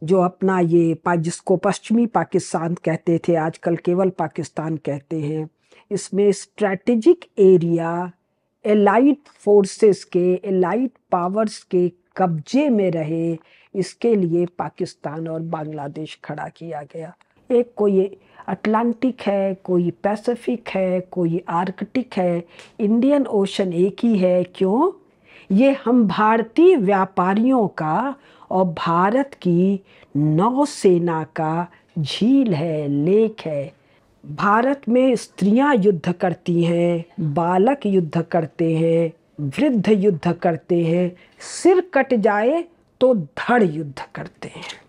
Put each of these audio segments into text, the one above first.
जो अपना जिसको पश्चिमी पाकिस्तान कहते थे, आजकल केवल पाकिस्तान कहते हैं, इसमें स्ट्रैटेजिक एरिया एलाइट फोर्सेस के, एलाइट पावर्स के कब्जे में रहे, इसके लिए पाकिस्तान और बांग्लादेश खड़ा किया गया। एक कोई अटलांटिक है, कोई पैसिफिक है, कोई आर्कटिक है, इंडियन ओशन एक ही है। क्यों? ये हम भारतीय व्यापारियों का और भारत की नौसेना का झील है, लेक है। भारत में स्त्रियां युद्ध करती हैं, बालक युद्ध करते हैं, वृद्ध युद्ध करते हैं, सिर कट जाए तो धड़ युद्ध करते हैं।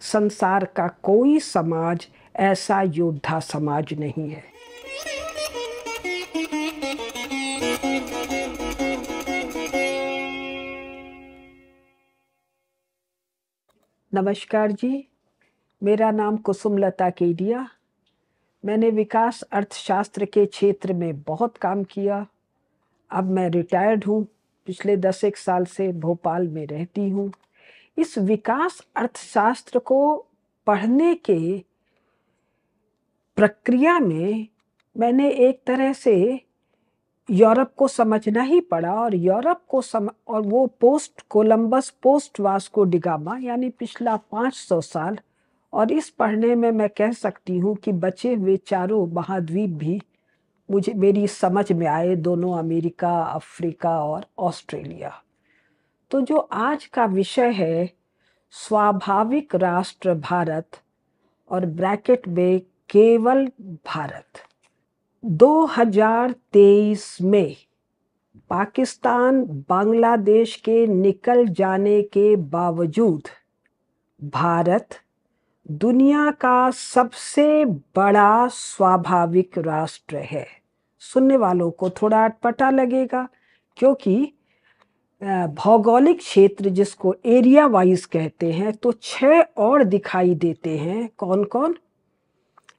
संसार का कोई समाज ऐसा योद्धा समाज नहीं है। नमस्कार जी, मेरा नाम कुसुमलता केडिया। मैंने विकास अर्थशास्त्र के क्षेत्र में बहुत काम किया। अब मैं रिटायर्ड हूँ। पिछले 10 साल से भोपाल में रहती हूँ। इस विकास अर्थशास्त्र को पढ़ने के प्रक्रिया में मैंने एक तरह से यूरोप को समझना ही पड़ा, और यूरोप को और वो post Columbus, post Vasco da Gama, यानी पिछला 500 साल। और इस पढ़ने में मैं कह सकती हूँ कि बचे हुए चारों महाद्वीप भी मेरी समझ में आए, दोनों अमेरिका, अफ्रीका और ऑस्ट्रेलिया। तो जो आज का विषय है, स्वाभाविक राष्ट्र भारत और ब्रैकेट में केवल भारत। 2023 में पाकिस्तान बांग्लादेश के निकल जाने के बावजूद भारत दुनिया का सबसे बड़ा स्वाभाविक राष्ट्र है। सुनने वालों को थोड़ा अटपटा लगेगा, क्योंकि भौगोलिक क्षेत्र जिसको एरिया वाइज कहते हैं, तो 6 और दिखाई देते हैं। कौन कौन?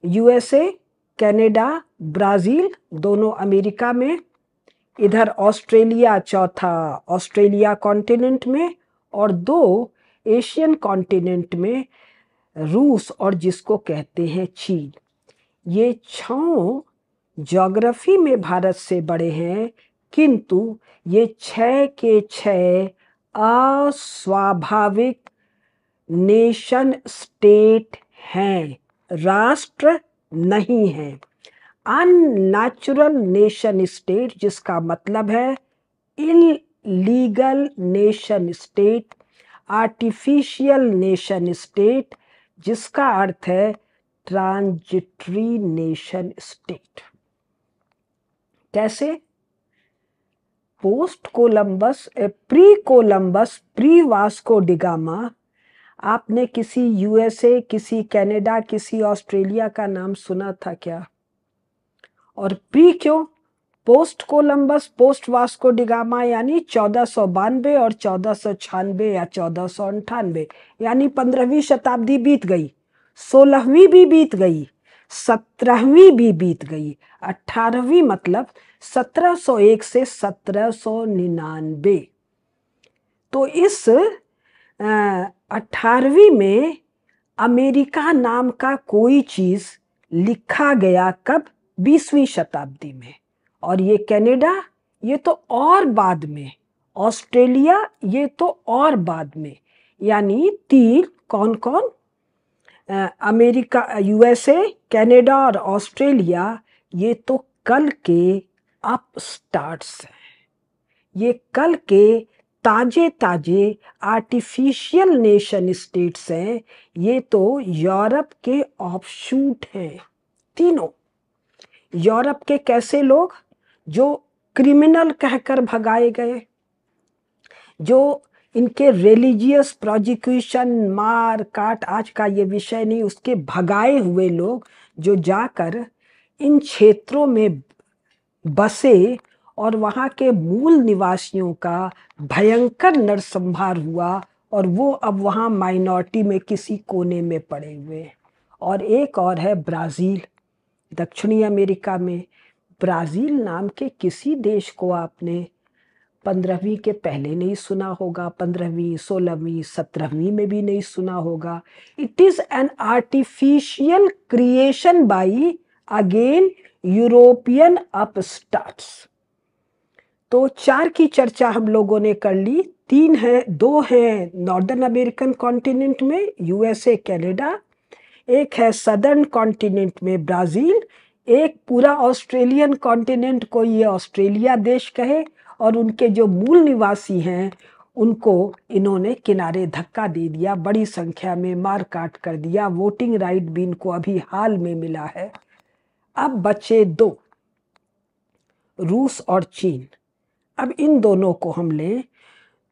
यूएसए, कनाडा, ब्राज़ील, दोनों अमेरिका में, इधर ऑस्ट्रेलिया चौथा, ऑस्ट्रेलिया कॉन्टिनेंट में, और 2 एशियन कॉन्टिनेंट में, रूस और जिसको कहते हैं चीन। ये 6 ज्योग्राफी में भारत से बड़े हैं, किंतु ये 6 के 6 अस्वाभाविक नेशन स्टेट हैं, राष्ट्र नहीं हैं। अननेचुरल नेशन स्टेट, जिसका मतलब है illegal nation state, artificial nation state, जिसका अर्थ है ट्रांजिटरी नेशन स्टेट। कैसे? Post Columbus, pre Columbus, pre Vasco da Gama, आपने किसी यूएसए, किसी कनाडा, किसी ऑस्ट्रेलिया का नाम सुना था क्या? और प्री क्यों? Post Columbus, post Vasco da Gama, यानी 1492 और 1496 या 1498, यानी 15वीं शताब्दी बीत गई, 16वीं भी बीत गई, 17वीं भी बीत गई, 18वीं मतलब 1701 से 1799। तो इस 18वीं में अमेरिका नाम का कोई चीज लिखा गया। कब? 20वीं शताब्दी में। और ये कनाडा, ये तो और बाद में। ऑस्ट्रेलिया, ये तो और बाद में। यानी 3 कौन कौन? अमेरिका, यूएसए, कनाडा और ऑस्ट्रेलिया, ये तो कल के अपस्टार्ट्स हैं। ये कल के ताजे ताजे आर्टिफिशियल नेशन स्टेट्स हैं। ये तो यूरोप के ऑफशूट हैं तीनों। यूरोप के कैसे लोग? जो क्रिमिनल कहकर भगाए गए, जो इनके रिलीजियस प्रोजिक्यूशन, मार काट, आज का ये विषय नहीं, उसके भगाए हुए लोग, जो जाकर इन क्षेत्रों में बसे और वहाँ के मूल निवासियों का भयंकर नरसंहार हुआ, और वो अब वहाँ माइनॉरिटी में किसी कोने में पड़े हुए हैं। और एक और है ब्राज़ील, दक्षिणी अमेरिका में। ब्राज़ील नाम के किसी देश को आपने 15वीं के पहले नहीं सुना होगा, 15वीं, 16वीं, 17वीं में भी नहीं सुना होगा। It is an artificial creation by again European upstarts. तो 4 की चर्चा हम लोगों ने कर ली। 3 है, 2 है नॉर्दर्न अमेरिकन कॉन्टिनेंट में यूएसए कनाडा, एक है सदर्न कॉन्टिनेंट में ब्राजील, एक पूरा ऑस्ट्रेलियन कॉन्टिनेंट को ये ऑस्ट्रेलिया देश कहे, और उनके जो मूल निवासी हैं उनको इन्होंने किनारे धक्का दे दिया, बड़ी संख्या में मार काट कर दिया। वोटिंग राइट भी इनको अभी हाल में मिला है। अब बचे 2, रूस और चीन। अब इन दोनों को हम लें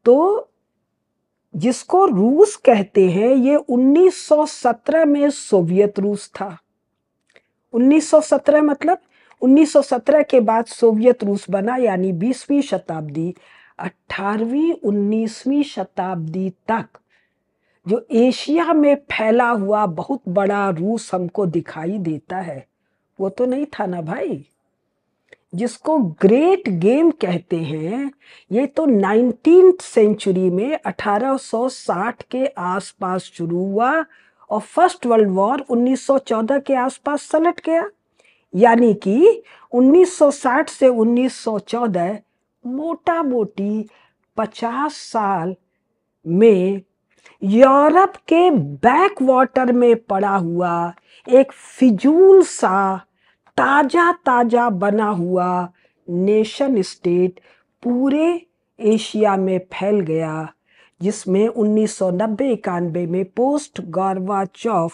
तो जिसको रूस कहते हैं ये 1917 में सोवियत रूस था। 1917 मतलब 1917 के बाद सोवियत रूस बना, यानी 20वीं शताब्दी। 18वीं 19वीं शताब्दी तक जो एशिया में फैला हुआ बहुत बड़ा रूस हमको दिखाई देता है, वो तो नहीं था ना भाई। जिसको ग्रेट गेम कहते हैं, ये तो 19th सेंचुरी में 1860 के आसपास शुरू हुआ और फर्स्ट वर्ल्ड वॉर 1914 के आसपास सलट गया। यानी कि 1960 से 1914 मोटा मोटी 50 साल में यूरोप के बैक वाटर में पड़ा हुआ एक फिजूल सा ताजा ताजा बना हुआ नेशन स्टेट पूरे एशिया में फैल गया, जिसमें 1990-91 में पोस्ट गोर्बाचोव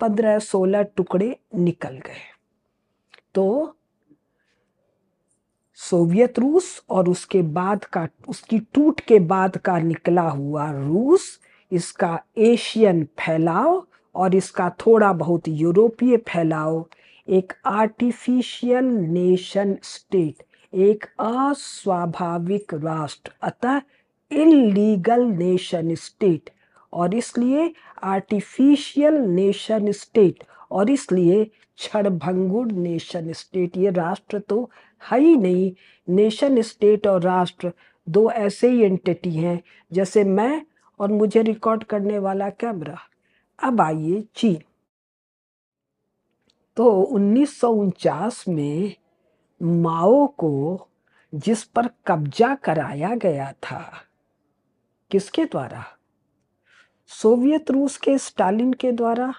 15-16 टुकड़े निकल गए। तो सोवियत रूस और उसके बाद का, उसकी टूट के बाद का निकला हुआ रूस, इसका एशियन फैलाव और इसका थोड़ा बहुत यूरोपीय फैलाव, एक आर्टिफिशियल नेशन स्टेट, एक अस्वाभाविक राष्ट्र, अतः इलीगल नेशन स्टेट, और इसलिए आर्टिफिशियल नेशन स्टेट, और इसलिए क्षणभंगुर नेशन स्टेट। ये राष्ट्र तो है ही नहीं। नेशन स्टेट और राष्ट्र दो ऐसे ही एंटिटी हैं जैसे मैं और मुझे रिकॉर्ड करने वाला कैमरा। अब आइए चीन। तो 1949 में माओ को जिस पर कब्जा कराया गया था, किसके द्वारा? सोवियत रूस के स्टालिन के द्वारा।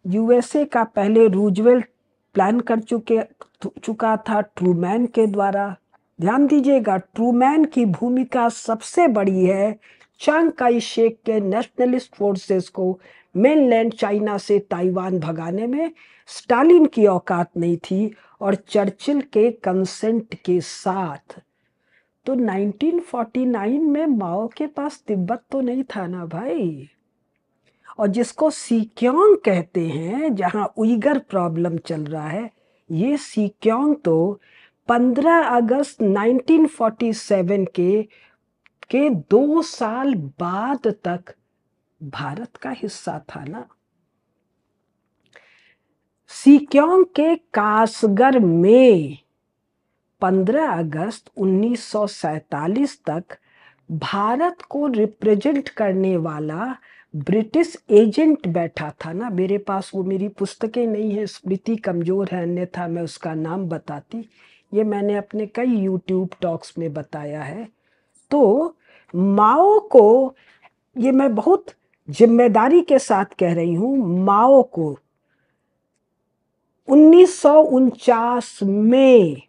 यूएसए का पहले रूजवेल्ट प्लान कर चुका था ट्रूमैन के द्वारा। ध्यान दीजिएगा, ट्रूमैन की भूमिका सबसे बड़ी है चांग काई शेक के नेशनलिस्ट फोर्सेस को मेनलैंड चाइना से ताइवान भगाने में। स्टालिन की औकात नहीं थी, और चर्चिल के कंसेंट के साथ। तो 1949 में माओ के पास तिब्बत तो नहीं था ना भाई। और जिसको सीक्योंग कहते हैं, जहां उइगर प्रॉब्लम चल रहा है, ये सीक्योंग तो 15 अगस्त 1947 के 2 साल बाद तक भारत का हिस्सा था ना। सीक्योंग के कासगर में 15 अगस्त 1947 तक भारत को रिप्रेजेंट करने वाला ब्रिटिश एजेंट बैठा था ना। मेरे पास वो मेरी पुस्तकें नहीं है, स्मृति कमजोर है, अन्यथा मैं उसका नाम बताती। ये मैंने अपने कई यूट्यूब टॉक्स में बताया है। तो माओ को, ये मैं बहुत जिम्मेदारी के साथ कह रही हूँ, माओ को 1949 में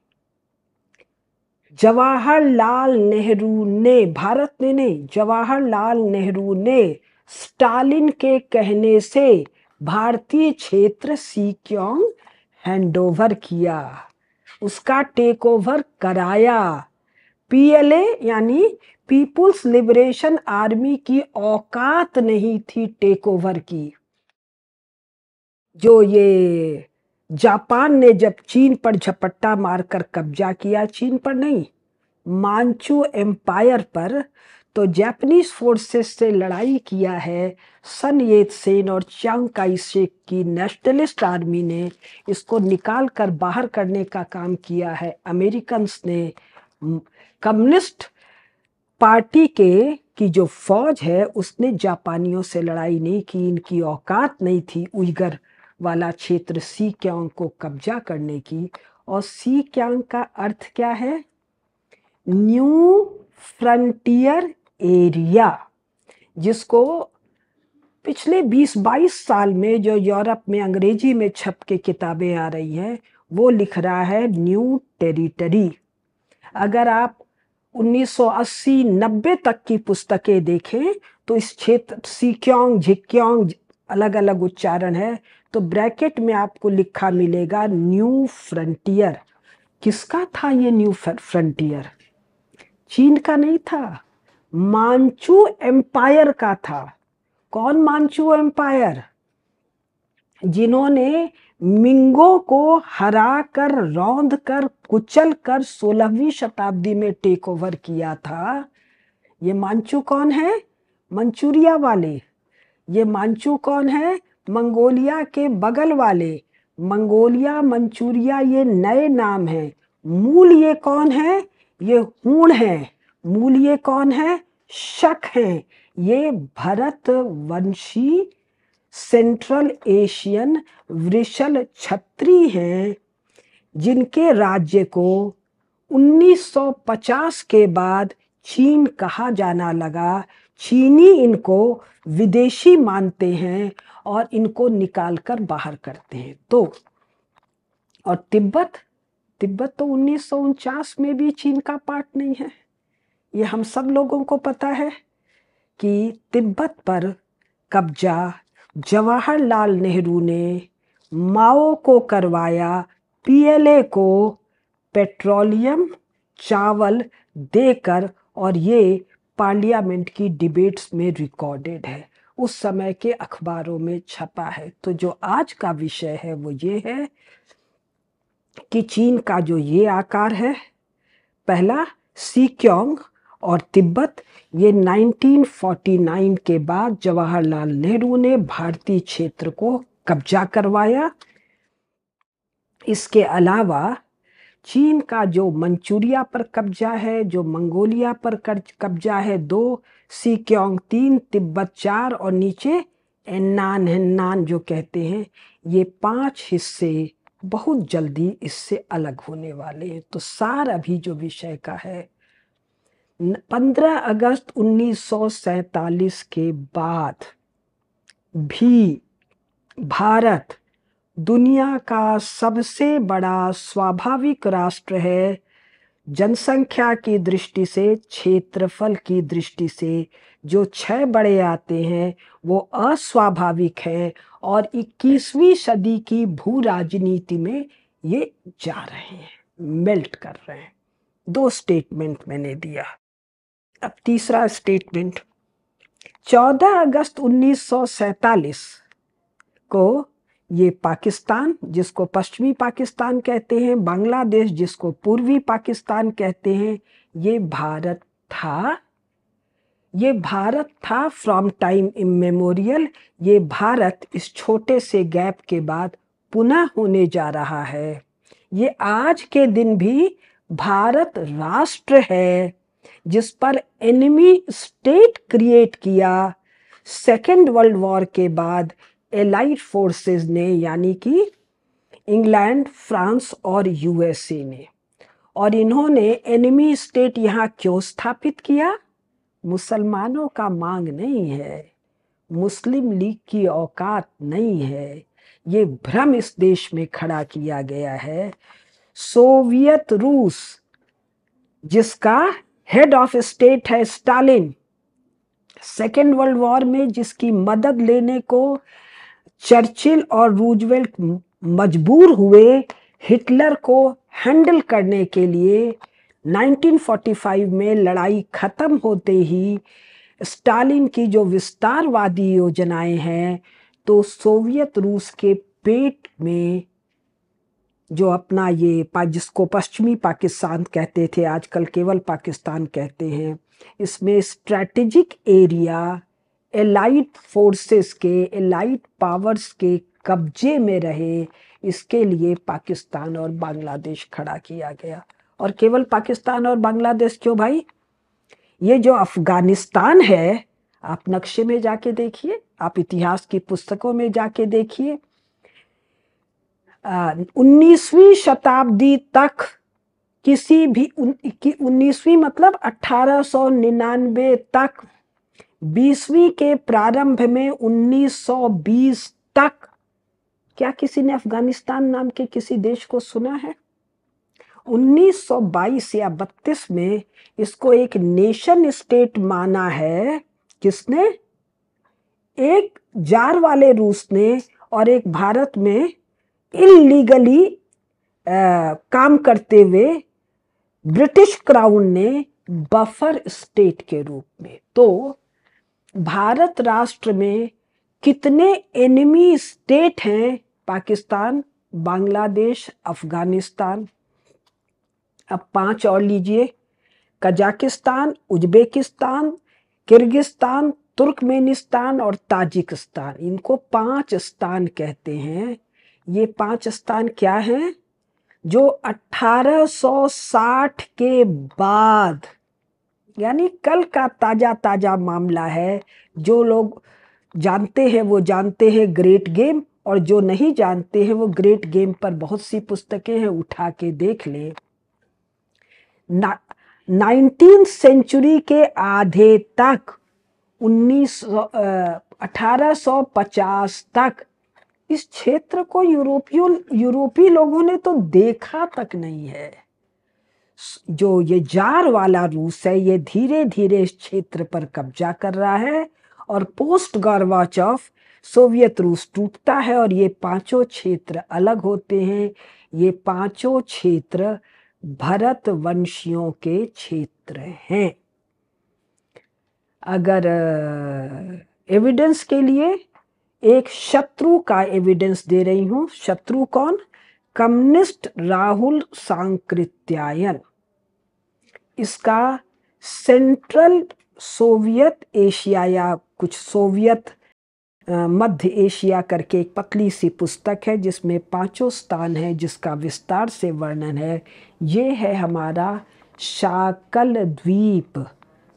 जवाहरलाल नेहरू ने, भारत ने नहीं, जवाहरलाल नेहरू ने स्टालिन के कहने से भारतीय क्षेत्र सीक्योंग हैंडओवर किया, उसका टेक ओवर कराया। पीएलए यानी पीपुल्स लिबरेशन आर्मी की औकात नहीं थी टेक ओवर की। जो ये जापान ने जब चीन पर झपट्टा मारकर कब्जा किया, चीन पर नहीं, मांचू एम्पायर पर, तो जापानीज फोर्सेस से लड़ाई किया है सन येत सेन और चांग काई शेक की नेशनलिस्ट आर्मी ने। इसको निकाल कर बाहर करने का काम किया है अमेरिकन्स ने। कम्युनिस्ट पार्टी के की जो फौज है उसने जापानियों से लड़ाई नहीं की, इनकी औकात नहीं थी उइगर वाला क्षेत्र सीक्यांग को कब्जा करने की। और सीक्यांग का अर्थ क्या है? न्यू फ्रंटियर एरिया, जिसको पिछले 20-22 साल में जो यूरोप में अंग्रेजी में छप के किताबें आ रही हैं वो लिख रहा है न्यू टेरिटरी। अगर आप 1980-90 तक की पुस्तकें देखें तो इस क्षेत्र सीक्यांग झिक्यांग अलग अलग उच्चारण है, तो ब्रैकेट में आपको लिखा मिलेगा न्यू फ्रंटियर। किसका था ये न्यू फ्रंटियर? चीन का नहीं था, मांचू एम्पायर का था। कौन मांचू एम्पायर? जिन्होंने मिंगो को हरा कर, रौंद कर, कुचल कर 16वीं शताब्दी में टेक ओवर किया था। ये मांचू कौन है? मंचूरिया वाले। ये मांचू कौन है? मंगोलिया के बगल वाले। मंगोलिया, मंचूरिया ये नए नाम हैं। मूल ये कौन है? ये हूण है। मूल ये कौन है? शक हैं। ये भरतवंशी सेंट्रल एशियन वृषल छत्री हैं, जिनके राज्य को 1950 के बाद चीन कहा जाना लगा। चीनी इनको विदेशी मानते हैं और इनको निकालकर बाहर करते हैं। तो और तिब्बत तो 1949 में भी चीन का पार्ट नहीं है। ये हम सब लोगों को पता है कि तिब्बत पर कब्जा जवाहरलाल नेहरू ने माओ को करवाया। पीएलए को पेट्रोलियम, चावल देकर, और ये पार्लियामेंट की डिबेट्स में रिकॉर्डेड है, उस समय के अखबारों में छपा है। तो जो आज का विषय है वो ये है कि चीन का जो ये आकार है, पहला सीक्यांग और तिब्बत, ये 1949 के बाद जवाहरलाल नेहरू ने भारतीय क्षेत्र को कब्जा करवाया। इसके अलावा चीन का जो मंचूरिया पर कब्जा है, जो मंगोलिया पर कब्जा है 2, सीक्यांग 3, तिब्बत 4 और नीचे एन्नान हेन्नान जो कहते हैं, ये 5 हिस्से बहुत जल्दी इससे अलग होने वाले हैं। तो सार अभी जो विषय का है, 15 अगस्त 1947 के बाद भी भारत दुनिया का सबसे बड़ा स्वाभाविक राष्ट्र है। जनसंख्या की दृष्टि से, क्षेत्रफल की दृष्टि से जो 6 बड़े आते हैं वो अस्वाभाविक हैं और 21वीं सदी की भू राजनीति में ये जा रहे हैं, मेल्ट कर रहे हैं। 2 स्टेटमेंट मैंने दिया। अब तीसरा स्टेटमेंट, 14 अगस्त 1947 को ये पाकिस्तान, जिसको पश्चिमी पाकिस्तान कहते हैं, बांग्लादेश जिसको पूर्वी पाकिस्तान कहते हैं, ये भारत था। ये भारत था फ्रॉम टाइम इमेमोरियल। ये भारत इस छोटे से गैप के बाद पुनः होने जा रहा है। ये आज के दिन भी भारत राष्ट्र है जिस पर एनिमी स्टेट क्रिएट किया सेकेंड वर्ल्ड वॉर के बाद एलाइड फोर्सेस ने, यानी कि इंग्लैंड, फ्रांस और यूएसए ने। और इन्होंने एनिमी स्टेट यहाँ क्यों स्थापित किया? मुसलमानों का मांग नहीं है, मुस्लिम लीग की औकात नहीं है, ये भ्रम इस देश में खड़ा किया गया है। सोवियत रूस, जिसका हेड ऑफ स्टेट है स्टालिन, सेकेंड वर्ल्ड वॉर में जिसकी मदद लेने को चर्चिल और रूजवेल्ट मजबूर हुए हिटलर को हैंडल करने के लिए, 1945 में लड़ाई खत्म होते ही स्टालिन की जो विस्तारवादी योजनाएं हैं, तो सोवियत रूस के पेट में जो अपना ये जिसको पश्चिमी पाकिस्तान कहते थे, आजकल केवल पाकिस्तान कहते हैं, इसमें स्ट्रैटेजिक एरिया एलाइट फोर्सेस के, एलाइट पावर्स के कब्जे में रहे, इसके लिए पाकिस्तान और बांग्लादेश खड़ा किया गया। और केवल पाकिस्तान और बांग्लादेश क्यों भाई? ये जो अफगानिस्तान है, आप नक्शे में जाके देखिए, आप इतिहास की पुस्तकों में जाके देखिए, 19वीं शताब्दी तक किसी भी 19वीं मतलब 1899 तक, 20वीं के प्रारंभ में 1920 तक क्या किसी ने अफगानिस्तान नाम के किसी देश को सुना है? 1922 या 32 में इसको एक नेशन स्टेट माना है। किसने? एक जार वाले रूस ने और एक भारत में इलीगली काम करते हुए ब्रिटिश क्राउन ने बफर स्टेट के रूप में। तो भारत राष्ट्र में कितने एनिमी स्टेट हैं? पाकिस्तान, बांग्लादेश, अफगानिस्तान। अब 5 और लीजिए, कजाकिस्तान, उज्बेकिस्तान, किर्गिस्तान, तुर्कमेनिस्तान और ताजिकिस्तान। इनको 5 स्थान कहते हैं। ये 5 स्थान क्या हैं? जो 1860 के बाद, यानी कल का ताजा ताजा मामला है। जो लोग जानते हैं वो जानते हैं ग्रेट गेम, और जो नहीं जानते हैं वो ग्रेट गेम पर बहुत सी पुस्तकें हैं, उठा के देख ले। 19th सेंचुरी के आधे तक 1850 तक इस क्षेत्र को यूरोपीय लोगों ने तो देखा तक नहीं है। जो ये जार वाला रूस है, ये धीरे धीरे इस क्षेत्र पर कब्जा कर रहा है, और पोस्ट गोर्बाचोव सोवियत रूस टूटता है और ये 5 क्षेत्र अलग होते हैं। ये 5 क्षेत्र भरत वंशियों के क्षेत्र हैं। अगर एविडेंस के लिए एक शत्रु का एविडेंस दे रही हूं। शत्रु कौन? कम्युनिस्ट राहुल सांकृत्यायन। इसका सेंट्रल सोवियत एशिया या कुछ सोवियत मध्य एशिया करके एक पतली सी पुस्तक है जिसमें 5 स्थान है, जिसका विस्तार से वर्णन है। ये है हमारा शाकल द्वीप,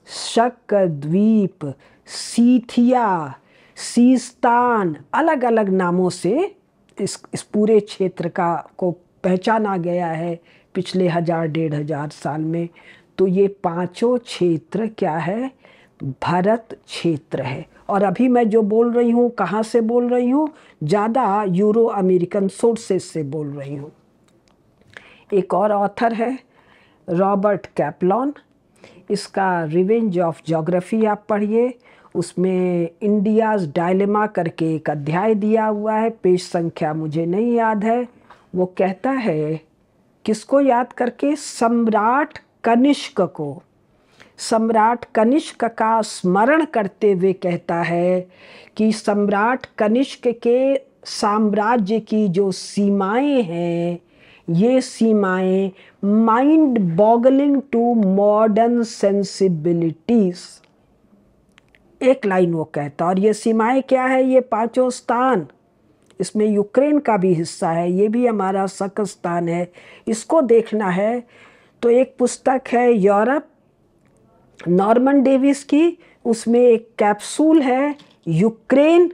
शक द्वीप, सीथिया, सीस्तान, अलग अलग नामों से इस पूरे क्षेत्र को पहचाना गया है पिछले 1000-1500 साल में। तो ये 5 क्षेत्र क्या है? भारत क्षेत्र है। और अभी मैं जो बोल रही हूँ, कहाँ से बोल रही हूँ? ज़्यादा यूरो अमेरिकन सोर्सेस से बोल रही हूँ। एक और ऑथर है रॉबर्ट कैपलॉन। इसका रिवेंज ऑफ ज्योग्राफी आप पढ़िए, उसमें इंडियाज़ डायलेमा करके एक अध्याय दिया हुआ है। पेज संख्या मुझे नहीं याद है। वो कहता है, किसको याद करके? सम्राट कनिष्क को। सम्राट कनिष्क का स्मरण करते हुए कहता है कि सम्राट कनिष्क के साम्राज्य की जो सीमाएं हैं, ये सीमाएं mind boggling to modern sensibilities. एक लाइन वो कहता। और ये सीमाएं क्या है? ये 5 स्थान, इसमें यूक्रेन का भी हिस्सा है, ये भी हमारा शक स्थान है। इसको देखना है तो एक पुस्तक है यूरोप, नॉर्मन डेविस की, उसमें एक कैप्सूल है यूक्रेन,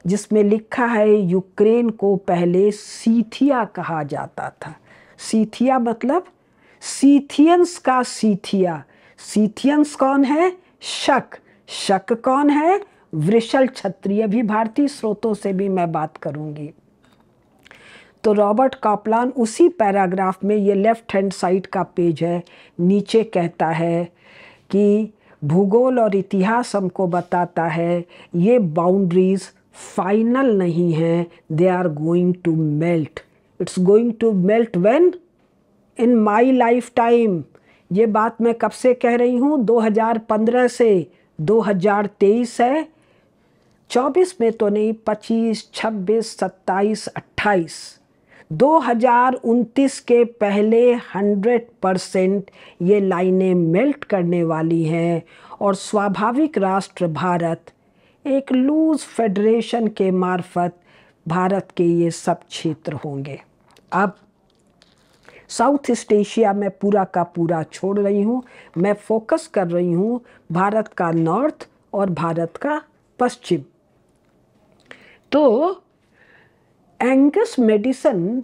जिसमें लिखा है यूक्रेन को पहले सीथिया कहा जाता था। सीथिया मतलब सीथियंस का सीथिया। सीथियंस कौन है? शक। शक कौन है? वृषल क्षत्रिय। भी भारतीय स्रोतों से भी मैं बात करूंगी। तो रॉबर्ट कैपलॉन उसी पैराग्राफ में, ये लेफ्ट हैंड साइड का पेज है, नीचे कहता है कि भूगोल और इतिहास हमको बताता है ये बाउंड्रीज फाइनल नहीं हैं, they are going to melt. It's going to melt when? In my life time. ये बात मैं कब से कह रही हूँ? 2015 से 2023 है, 24 में तो नहीं, 25, 26, 27, 28, 2029 के पहले 100% ये लाइनें मेल्ट करने वाली हैं। और स्वाभाविक राष्ट्र भारत एक लूज फेडरेशन के मार्फत भारत के ये सब क्षेत्र होंगे। अब साउथ ईस्ट एशिया में पूरा का पूरा छोड़ रही हूँ। मैं फोकस कर रही हूँ भारत का नॉर्थ और भारत का पश्चिम। तो एंगस मेडिसन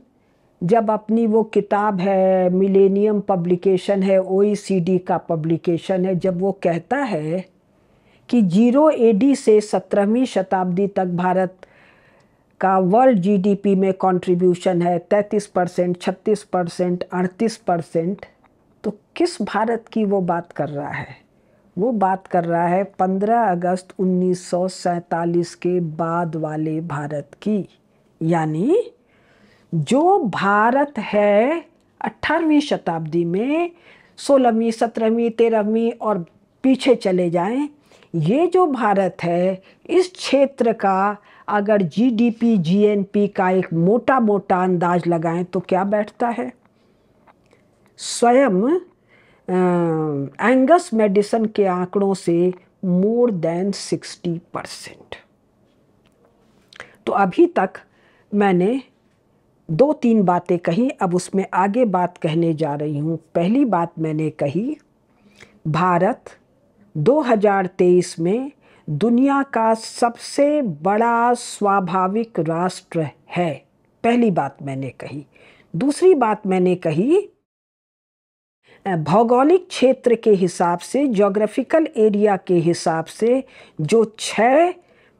जब अपनी वो किताब है, मिलेनियम पब्लिकेशन है, OECD का पब्लिकेशन है, जब वो कहता है कि 0 AD से 17वीं शताब्दी तक भारत का वर्ल्ड GDP में कंट्रीब्यूशन है 33%, 36%, 38%, तो किस भारत की वो बात कर रहा है? वो बात कर रहा है 15 अगस्त 1947 के बाद वाले भारत की। यानी जो भारत है 18वीं शताब्दी में, 16वीं, 17वीं, 13वीं और पीछे चले जाएं, ये जो भारत है इस क्षेत्र का अगर GDP GNP का एक मोटा मोटा अंदाज लगाएं तो क्या बैठता है? स्वयं एंगस मेडिसन के आंकड़ों से मोर देन 60%। तो अभी तक मैंने 2-3 बातें कही, अब उसमें आगे बात कहने जा रही हूँ। पहली बात मैंने कही, भारत 2023 में दुनिया का सबसे बड़ा स्वाभाविक राष्ट्र है। पहली बात मैंने कही। दूसरी बात मैंने कही, भौगोलिक क्षेत्र के हिसाब से, ज्योग्राफिकल एरिया के हिसाब से जो 6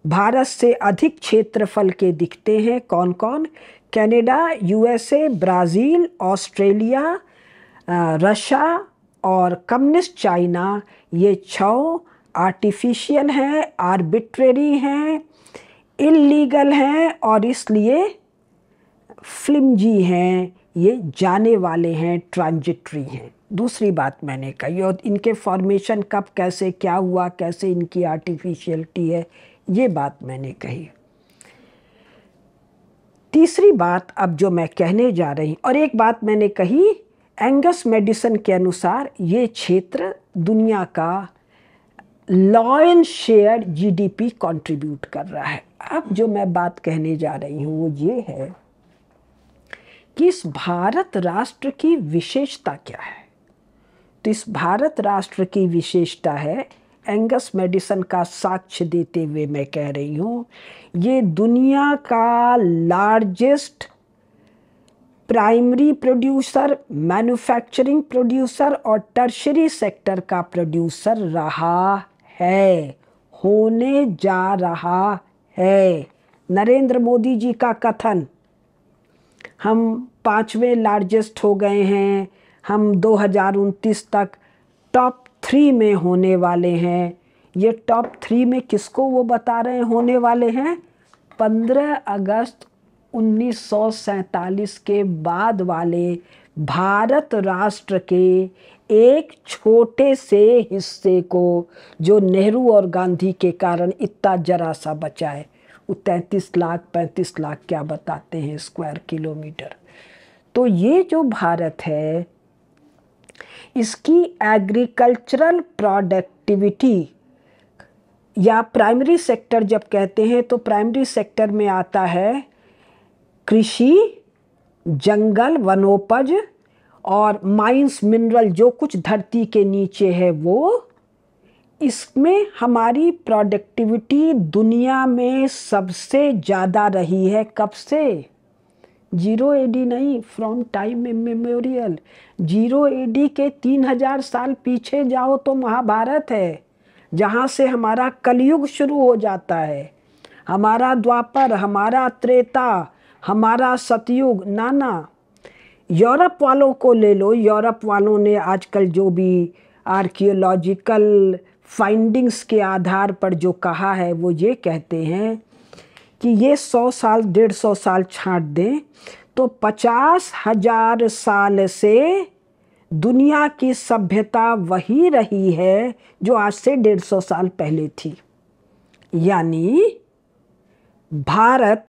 भारत से अधिक क्षेत्रफल के दिखते हैं, कौन कौन? Canada, USA, Brazil, Australia, Russia और कम्युनिस्ट चाइना, ये 6 आर्टिफिशियल हैं, आर्बिट्रेरी हैं, इल्लीगल हैं और इसलिए फ्लिमजी हैं, ये जाने वाले हैं, ट्रांजिटरी हैं। दूसरी बात मैंने कही, और इनके फॉर्मेशन कब, कैसे, क्या हुआ, कैसे इनकी आर्टिफिशियलिटी है, ये बात मैंने कही। तीसरी बात अब जो मैं कहने जा रही, और एक बात मैंने कही, एंगस मेडिसन के अनुसार ये क्षेत्र दुनिया का लॉयन शेयर GDP कंट्रीब्यूट कर रहा है। अब जो मैं बात कहने जा रही हूँ वो ये है कि इस भारत राष्ट्र की विशेषता क्या है। तो इस भारत राष्ट्र की विशेषता है, एंगस मेडिसन का साक्ष्य देते हुए मैं कह रही हूँ, ये दुनिया का largest primary producer, manufacturing producer और टर्शरी सेक्टर का प्रोड्यूसर रहा है, होने जा रहा है। नरेंद्र मोदी जी का कथन, हम 5वें लार्जेस्ट हो गए हैं, हम 2029 तक टॉप 3 में होने वाले हैं। ये टॉप 3 में किसको वो बता रहे हैं होने वाले हैं? 15 अगस्त 1947 के बाद वाले भारत राष्ट्र के एक छोटे से हिस्से को, जो नेहरू और गांधी के कारण इतना जरा सा बचा है। वो 33 लाख 35 लाख क्या बताते हैं स्क्वायर किलोमीटर। तो ये जो भारत है, इसकी एग्रीकल्चरल प्रोडक्टिविटी या प्राइमरी सेक्टर जब कहते हैं तो प्राइमरी सेक्टर में आता है कृषि, जंगल, वनोपज और माइंस, मिनरल, जो कुछ धरती के नीचे है वो। इसमें हमारी प्रोडक्टिविटी दुनिया में सबसे ज़्यादा रही है। कब से? 0 AD नहीं, फ्रॉम टाइम इमेमोरियल। 0 AD के 3000 साल पीछे जाओ तो महाभारत है, जहाँ से हमारा कलयुग शुरू हो जाता है। हमारा द्वापर, हमारा त्रेता, हमारा सतयुग। नाना, यूरोप वालों को ले लो। यूरोप वालों ने आजकल जो भी आर्कियोलॉजिकल फाइंडिंग्स के आधार पर जो कहा है, वो ये कहते हैं कि ये 100 साल 150 साल छांट दें तो 50,000 साल से दुनिया की सभ्यता वही रही है जो आज से 150 साल पहले थी। यानी भारत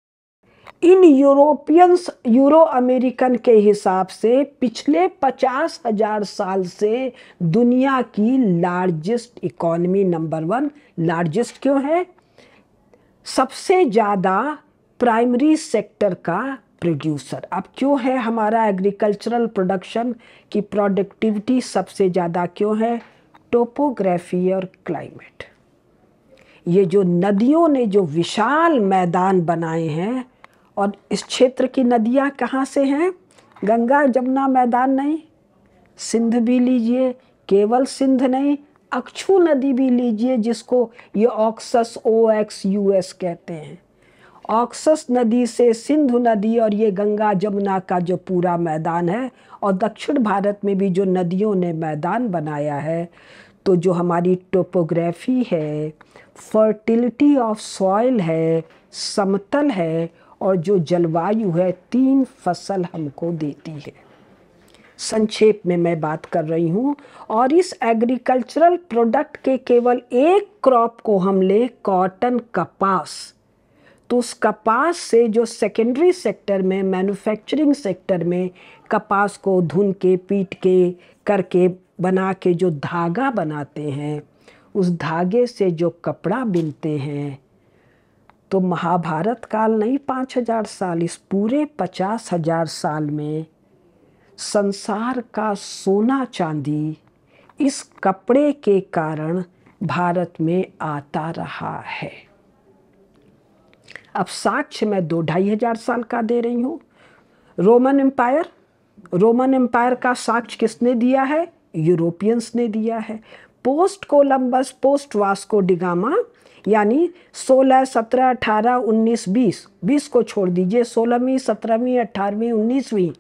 इन यूरोपियंस, यूरो अमेरिकन के हिसाब से पिछले 50,000 साल से दुनिया की लार्जेस्ट इकोनॉमी, नंबर 1। लार्जेस्ट क्यों है? सबसे ज़्यादा प्राइमरी सेक्टर का प्रोड्यूसर। अब क्यों है हमारा एग्रीकल्चरल प्रोडक्शन की प्रोडक्टिविटी सबसे ज़्यादा क्यों है? टोपोग्राफी और क्लाइमेट। ये जो नदियों ने जो विशाल मैदान बनाए हैं, और इस क्षेत्र की नदियाँ कहाँ से हैं? गंगा जमुना मैदान नहीं, सिंध भी लीजिए, केवल सिंध नहीं, अक्षु नदी भी लीजिए जिसको ये ऑक्सस OXUS कहते हैं। ऑक्सस नदी से सिंधु नदी और ये गंगा जमुना का जो पूरा मैदान है, और दक्षिण भारत में भी जो नदियों ने मैदान बनाया है, तो जो हमारी टोपोग्राफी है, फर्टिलिटी ऑफ सॉइल है, समतल है, और जो जलवायु है, 3 फसल हमको देती है। संक्षेप में मैं बात कर रही हूँ। और इस एग्रीकल्चरल प्रोडक्ट के केवल एक क्रॉप को हम ले, कॉटन, कपास, तो उस कपास से जो सेकेंडरी सेक्टर में, मैन्युफैक्चरिंग सेक्टर में कपास को धुन के, पीट के, करके बना के जो धागा बनाते हैं, उस धागे से जो कपड़ा बिनते हैं, तो महाभारत काल नहीं 5000 साल, इस पूरे 50,000 साल में संसार का सोना चांदी इस कपड़े के कारण भारत में आता रहा है। अब साक्ष्य मैं 2-2,500 साल का दे रही हूँ। रोमन एम्पायर का साक्ष्य किसने दिया है? यूरोपियंस ने दिया है। Post Columbus, post Vasco da Gama, यानी 16, 17, 18, 19, 20 को छोड़ दीजिए, 16वीं, 17वीं, 18वीं, 19वीं,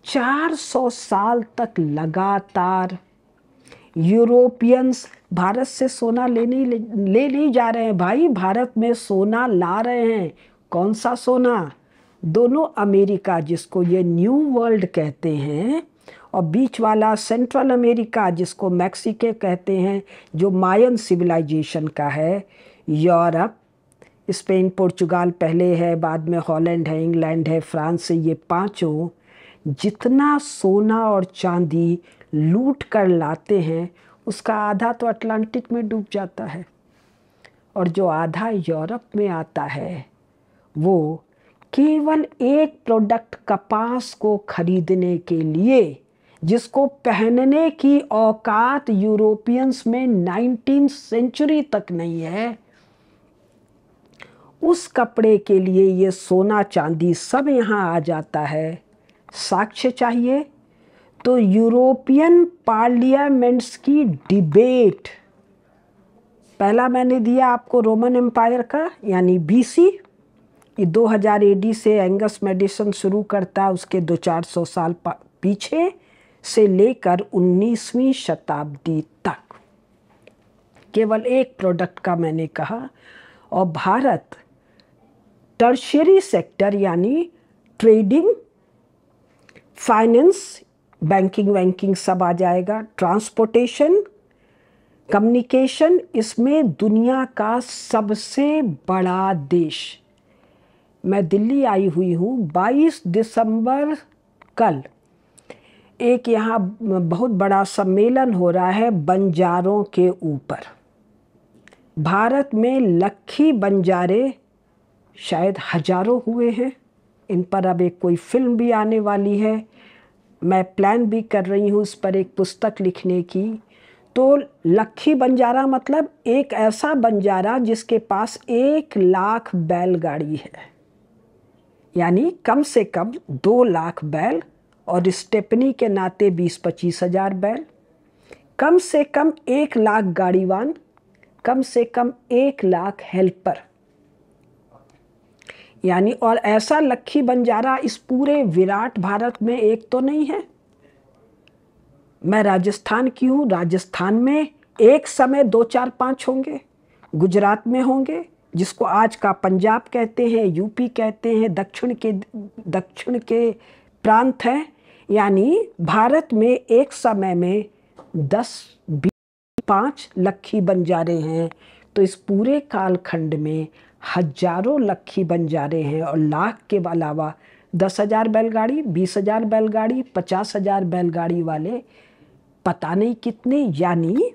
400 साल तक लगातार यूरोपियंस भारत से सोना ले नहीं जा रहे हैं भाई, भारत में सोना ला रहे हैं। कौन सा सोना? दोनों अमेरिका, जिसको ये न्यू वर्ल्ड कहते हैं, और बीच वाला सेंट्रल अमेरिका, जिसको मैक्सिको कहते हैं, जो मायन सिविलाइजेशन का है, यूरोप, स्पेन, पुर्तगाल पहले है, बाद में हॉलैंड है, इंग्लैंड है, फ्रांस है, ये पांचों जितना सोना और चांदी लूट कर लाते हैं, उसका आधा तो अटलांटिक में डूब जाता है, और जो आधा यूरोप में आता है, वो केवल एक प्रोडक्ट कपास को खरीदने के लिए, जिसको पहनने की औकात यूरोपियंस में 19वीं सेंचुरी तक नहीं है, उस कपड़े के लिए ये सोना चांदी सब यहाँ आ जाता है। साक्ष्य चाहिए तो यूरोपियन पार्लियामेंट्स की डिबेट, पहला मैंने दिया आपको रोमन एम्पायर का, यानी BC, ये 2000 AD से एंगस मेडिसन शुरू करता है, उसके 200-400 साल पीछे से लेकर 19वीं शताब्दी तक केवल एक प्रोडक्ट का मैंने कहा। और भारत टर्शियरी सेक्टर, यानी ट्रेडिंग, फाइनेंस, बैंकिंग सब आ जाएगा, ट्रांसपोर्टेशन, कम्युनिकेशन, इसमें दुनिया का सबसे बड़ा देश। मैं दिल्ली आई हुई हूँ 22 दिसंबर, कल एक यहाँ बहुत बड़ा सम्मेलन हो रहा है बंजारों के ऊपर। भारत में लखी बंजारे शायद हजारों हुए हैं, इन पर अब एक कोई फिल्म भी आने वाली है, मैं प्लान भी कर रही हूँ इस पर एक पुस्तक लिखने की। तो लखी बंजारा मतलब एक ऐसा बंजारा जिसके पास 1 लाख बैलगाड़ी है, यानी कम से कम 2 लाख बैल, और स्टेपनी के नाते 20-25 हज़ार बैल, कम से कम 1 लाख गाड़ीवान, कम से कम 1 लाख हेल्पर, यानी, और ऐसा लखी बंजारा इस पूरे विराट भारत में एक तो नहीं है। मैं राजस्थान की हूँ, राजस्थान में एक समय 2, 4, 5 होंगे, गुजरात में होंगे, जिसको आज का पंजाब कहते हैं, यूपी कहते हैं, दक्षिण के प्रांत हैं, यानी भारत में एक समय में 10, 20, 5 लखी बंजारे हैं। तो इस पूरे कालखंड में हजारों लखी बंजारे हैं, और लाख के अलावा 10,000 बैलगाड़ी, 20,000 बैलगाड़ी, 50,000 बैलगाड़ी वाले पता नहीं कितने। यानी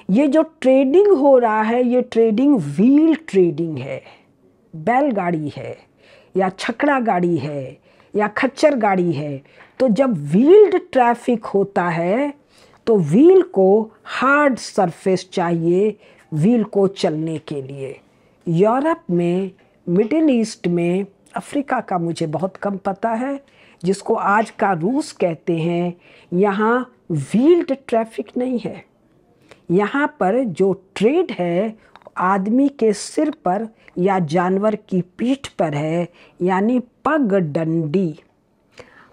ये जो ट्रेडिंग हो रहा है, ये ट्रेडिंग व्हील ट्रेडिंग है, बैलगाड़ी है, या छकड़ा गाड़ी है या खच्चर गाड़ी है, तो जब व्हील्ड ट्रैफिक होता है तो व्हील को हार्ड सरफेस चाहिए व्हील को चलने के लिए। यूरोप में, मिडिल ईस्ट में, अफ्रीका का मुझे बहुत कम पता है, जिसको आज का रूस कहते हैं, यहाँ व्हील्ड ट्रैफिक नहीं है। यहाँ पर जो ट्रेड है आदमी के सिर पर या जानवर की पीठ पर है, यानी पगडंडी।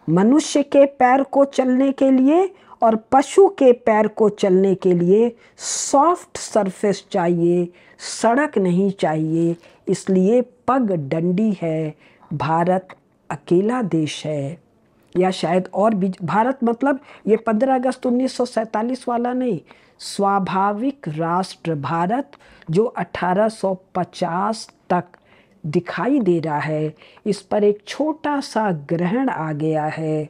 मनुष्य के पैर को चलने के लिए और पशु के पैर को चलने के लिए सॉफ्ट सरफेस चाहिए, सड़क नहीं चाहिए, इसलिए पगडंडी है। भारत अकेला देश है, या शायद और भी। भारत मतलब ये 15 अगस्त 1947 वाला नहीं, स्वाभाविक राष्ट्र भारत जो 1850 तक दिखाई दे रहा है। इस पर एक छोटा सा ग्रहण आ गया है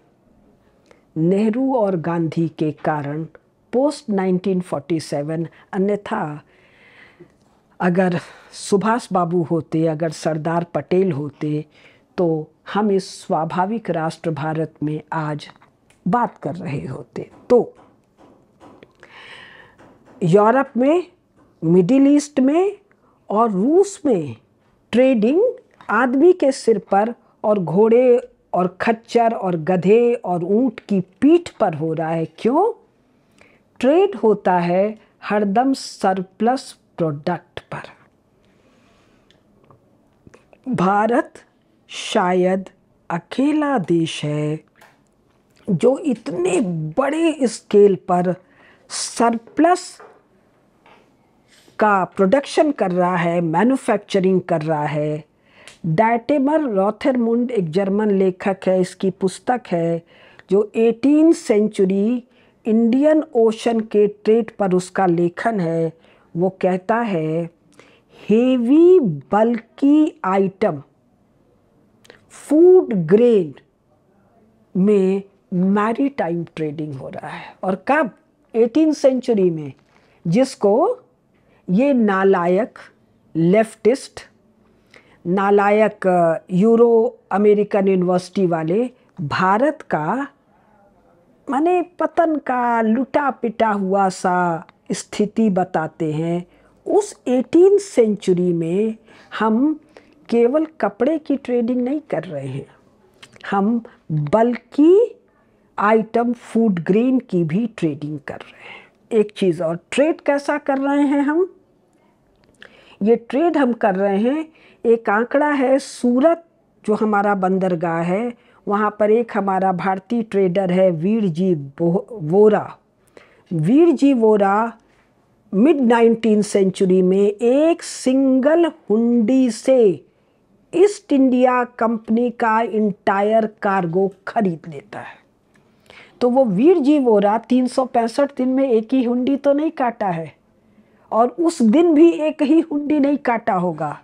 नेहरू और गांधी के कारण, पोस्ट 1947। अन्यथा अगर सुभाष बाबू होते, अगर सरदार पटेल होते, तो हम इस स्वाभाविक राष्ट्र भारत में आज बात कर रहे होते। तो यूरोप में, मिडिल ईस्ट में और रूस में ट्रेडिंग आदमी के सिर पर और घोड़े और खच्चर और गधे और ऊंट की पीठ पर हो रहा है। क्यों? ट्रेड होता है हरदम सरप्लस प्रोडक्ट पर। भारत शायद अकेला देश है जो इतने बड़े स्केल पर सरप्लस का प्रोडक्शन कर रहा है, मैन्युफैक्चरिंग कर रहा है। डायटेमर रोथरमुंड एक जर्मन लेखक है, इसकी पुस्तक है जो 18th सेंचुरी इंडियन ओशन के ट्रेड पर उसका लेखन है। वो कहता है हेवी बल्की आइटम फूड ग्रेन में मैरीटाइम ट्रेडिंग हो रहा है। और कब? 18th सेंचुरी में, जिसको ये नालायक लेफ्टिस्ट, नालायक यूरो अमेरिकन यूनिवर्सिटी वाले भारत का माने पतन का लुटा पिटा हुआ सा स्थिति बताते हैं। उस 18th सेंचुरी में हम केवल कपड़े की ट्रेडिंग नहीं कर रहे हैं, हम बल्कि आइटम फूड ग्रेन की भी ट्रेडिंग कर रहे हैं। एक चीज़ और, ट्रेड कैसा कर रहे हैं हम? ये ट्रेड हम कर रहे हैं, एक आंकड़ा है, सूरत जो हमारा बंदरगाह है, वहाँ पर एक हमारा भारतीय ट्रेडर है Veer ji Vora. Veer ji Vora mid 19th century में एक सिंगल हुंडी से ईस्ट इंडिया कंपनी का इंटायर कार्गो खरीद लेता है। तो वो वीर जी वोरा 365 दिन में एक ही हुंडी तो नहीं काटा है, और उस दिन भी एक ही हुंडी नहीं काटा होगा।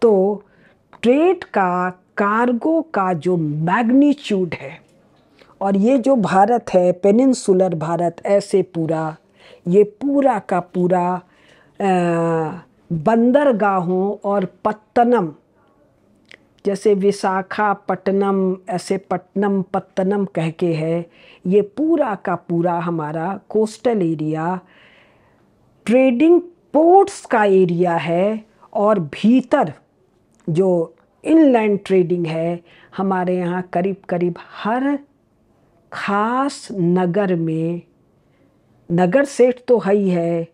तो ट्रेड का, कार्गो का जो मैग्नीट्यूड है, और ये जो भारत है, पेनिनसुलर भारत, ऐसे पूरा ये पूरा का पूरा बंदरगाहों और पत्तनम, जैसे विशाखापट्टनम, ऐसे पट्टनम पत्तनम कह के है, ये पूरा का पूरा हमारा कोस्टल एरिया ट्रेडिंग पोर्ट्स का एरिया है। और भीतर जो इनलैंड ट्रेडिंग है, हमारे यहाँ करीब करीब हर खास नगर में, नगर सेठ तो है ही है,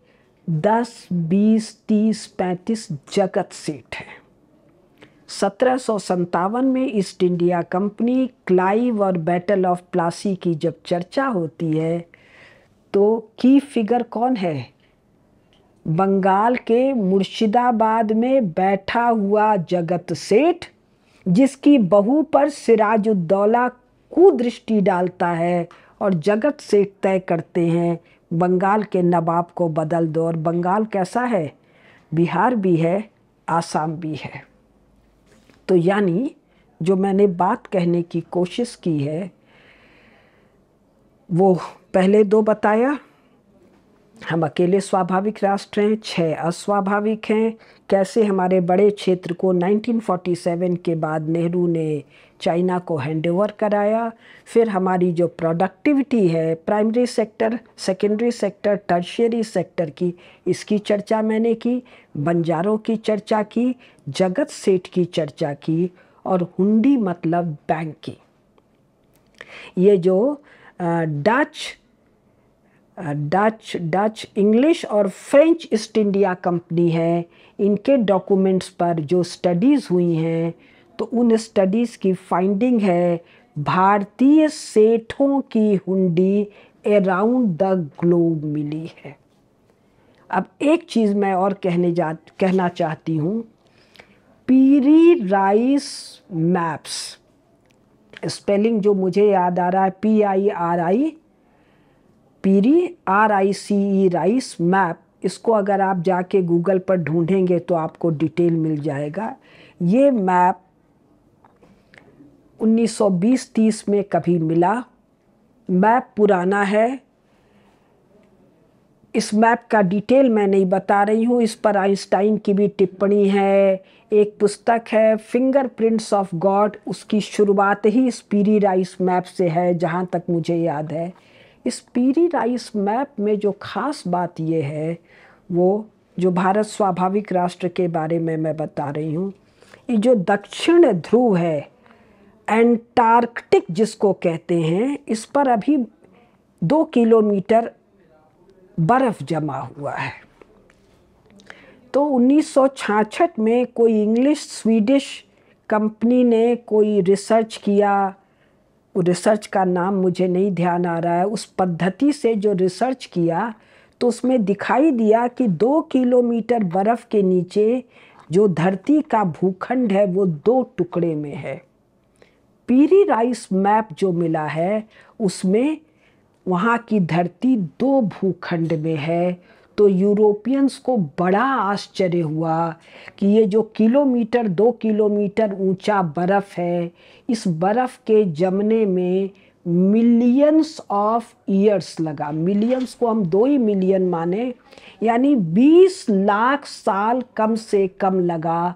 10, 20, 30, 35 जगत सेठ है। 1757 में ईस्ट इंडिया कंपनी, क्लाइव और बैटल ऑफ प्लासी की जब चर्चा होती है, तो की फिगर कौन है? बंगाल के मुर्शिदाबाद में बैठा हुआ जगत सेठ, जिसकी बहू पर सिराजुद्दौला कुदृष्टि डालता है, और जगत सेठ तय करते हैं बंगाल के नवाब को बदल दो। और बंगाल कैसा है? बिहार भी है, आसाम भी है। तो यानी जो मैंने बात कहने की कोशिश की है, वो पहले दो बताया, हम अकेले स्वाभाविक राष्ट्र हैं, 6 अस्वाभाविक हैं। कैसे हमारे बड़े क्षेत्र को 1947 के बाद नेहरू ने चाइना को हैंडओवर कराया। फिर हमारी जो प्रोडक्टिविटी है, primary sector, secondary sector, tertiary sector की, इसकी चर्चा मैंने की। बंजारों की चर्चा की, जगत सेठ की चर्चा की, और हुंडी मतलब बैंक की। ये जो डच, इंग्लिश और फ्रेंच ईस्ट इंडिया कंपनी है, इनके डॉक्यूमेंट्स पर जो स्टडीज़ हुई हैं, तो उन स्टडीज़ की फाइंडिंग है भारतीय सेठों की हुंडी अराउंड द ग्लोब मिली है। अब एक चीज़ मैं और कहना चाहती हूँ। पीरी राइस मैप्स, स्पेलिंग जो मुझे याद आ रहा है PIRI, पीरी RICE, राइस मैप। इसको अगर आप जाके गूगल पर ढूंढेंगे तो आपको डिटेल मिल जाएगा। ये मैप 1920-30 में कभी मिला। मैप पुराना है। इस मैप का डिटेल मैं नहीं बता रही हूँ, इस पर आइंस्टाइन की भी टिप्पणी है। एक पुस्तक है फिंगरप्रिंट्स ऑफ गॉड, उसकी शुरुआत ही इस पीरी राइस मैप से है, जहाँ तक मुझे याद है। इस पीरी राइस मैप में जो खास बात ये है, वो जो भारत स्वाभाविक राष्ट्र के बारे में मैं बता रही हूँ, ये जो दक्षिण ध्रुव है, एंटार्कटिक जिसको कहते हैं, इस पर अभी 2 किलोमीटर बर्फ जमा हुआ है। तो 1966 में कोई इंग्लिश स्वीडिश कंपनी ने कोई रिसर्च किया। वो रिसर्च का नाम मुझे नहीं ध्यान आ रहा है। उस पद्धति से जो रिसर्च किया तो उसमें दिखाई दिया कि 2 किलोमीटर बर्फ़ के नीचे जो धरती का भूखंड है वो 2 टुकड़े में है। पीरी राइस मैप जो मिला है उसमें वहाँ की धरती 2 भूखंड में है। तो यूरोपियंस को बड़ा आश्चर्य हुआ कि ये जो 2 किलोमीटर ऊंचा बर्फ़ है, इस बर्फ़ के जमने में मिलियंस ऑफ ईयर्स लगा। मिलियंस को हम 2 ही मिलियन माने, यानी 20 लाख साल कम से कम लगा।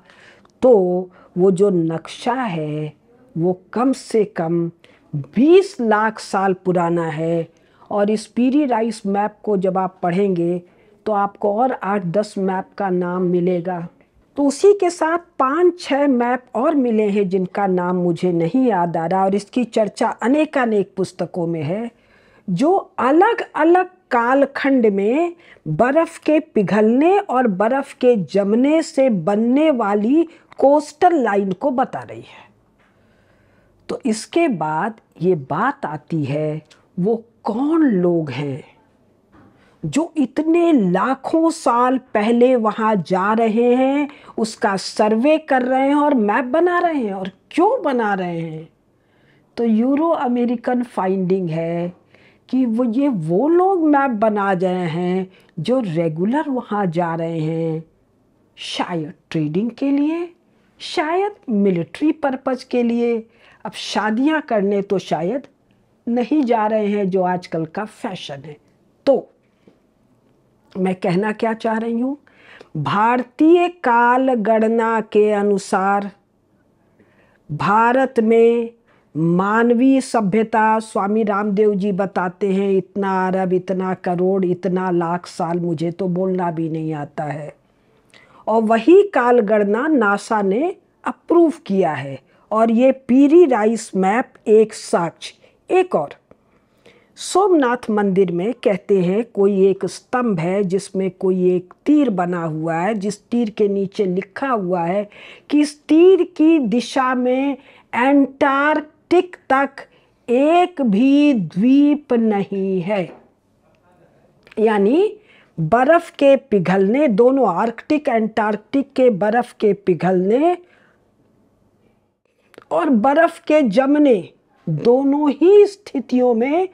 तो वो जो नक्शा है वो कम से कम 20 लाख साल पुराना है। और इस पीरी राइस मैप को जब आप पढ़ेंगे तो आपको और 8-10 मैप का नाम मिलेगा। तो उसी के साथ 5-6 मैप और मिले हैं जिनका नाम मुझे नहीं याद आ रहा, और इसकी चर्चा अनेकानेक पुस्तकों में है, जो अलग अलग कालखंड में बर्फ़ के पिघलने और बर्फ़ के जमने से बनने वाली कोस्टल लाइन को बता रही है। तो इसके बाद ये बात आती है, वो कौन लोग हैं जो इतने लाखों साल पहले वहाँ जा रहे हैं, उसका सर्वे कर रहे हैं और मैप बना रहे हैं, और क्यों बना रहे हैं? तो यूरो अमेरिकन फाइंडिंग है कि वो लोग मैप बना रहे हैं जो रेगुलर वहाँ जा रहे हैं, शायद ट्रेडिंग के लिए, शायद मिलिट्री पर्पज़ के लिए। अब शादियाँ करने तो शायद नहीं जा रहे हैं, जो आजकल का फैशन है। तो मैं कहना क्या चाह रही हूँ, भारतीय काल गणना के अनुसार भारत में मानवीय सभ्यता, स्वामी रामदेव जी बताते हैं, इतना अरब, इतना करोड़, इतना लाख साल, मुझे तो बोलना भी नहीं आता है। और वही काल गणना नासा ने अप्रूव किया है, और ये पीरी राइस मैप एक साक्ष्य। एक और, सोमनाथ मंदिर में कहते हैं कोई एक स्तंभ है जिसमें कोई एक तीर बना हुआ है, जिस तीर के नीचे लिखा हुआ है कि इस तीर की दिशा में एंटार्कटिक तक एक भी द्वीप नहीं है। यानी बर्फ के पिघलने, दोनों आर्कटिक एंटार्कटिक के बर्फ के पिघलने और बर्फ के जमने, दोनों ही स्थितियों में